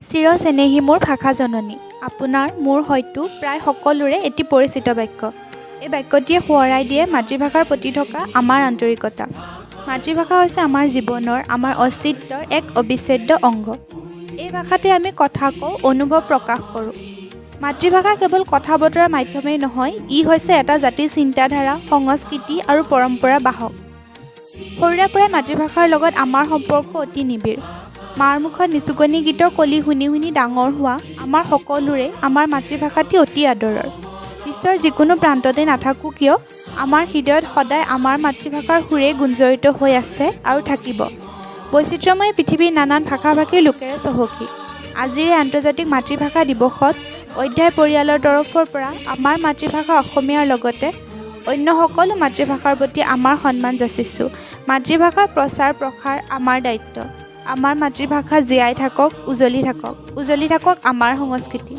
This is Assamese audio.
চিৰ চেনেহী মোৰ ভাষা জননী। আপোনাৰ মোৰ হয়তো প্ৰায় সকলোৰে এটি পৰিচিত বাক্য। এই বাক্যটিয়ে সোঁৱৰাই দিয়ে মাতৃভাষাৰ প্ৰতি থকা আমাৰ আন্তৰিকতা। মাতৃভাষা হৈছে আমাৰ জীৱনৰ, আমাৰ অস্তিত্বৰ এক অবিচ্ছেদ্য অংগ। এই ভাষাতে আমি কথা কওঁ, অনুভৱ প্ৰকাশ কৰোঁ। মাতৃভাষা কেৱল কথা বতৰাৰ মাধ্যমেই নহয়, ই হৈছে এটা জাতিৰ চিন্তাধাৰা, সংস্কৃতি আৰু পৰম্পৰাৰ বাহক। সৰুৰে পৰাই মাতৃভাষাৰ লগত আমাৰ সম্পৰ্ক অতি নিবিড়। মাৰ মুখত নিচুকনি গীতৰ কলি শুনি শুনি ডাঙৰ হোৱা আমাৰ সকলোৰে আমাৰ মাতৃভাষাটি অতি আদৰৰ। বিশ্বৰ যিকোনো প্ৰান্ততে নাথাকোঁ কিয়, আমাৰ হৃদয়ত সদায় আমাৰ মাতৃভাষাৰ সুৰে গুঞ্জৰিত হৈ আছে আৰু থাকিব। বৈচিত্ৰ্যময় পৃথিৱীৰ নানান ভাষা ভাষীৰ লোকেৰে চহকী। আজিৰ এই আন্তৰ্জাতিক মাতৃভাষা দিৱসত অধ্যায় পৰিয়ালৰ তৰফৰ পৰা আমাৰ মাতৃভাষা অসমীয়াৰ লগতে অন্য সকলো মাতৃভাষাৰ প্ৰতি আমাৰ সন্মান যাচিছোঁ। মাতৃভাষাৰ প্ৰচাৰ প্ৰসাৰ আমাৰ দায়িত্ব। আমাৰ মাতৃভাষা জীয়াই থাকক, উজ্বলি থাকক আমাৰ সংস্কৃতি।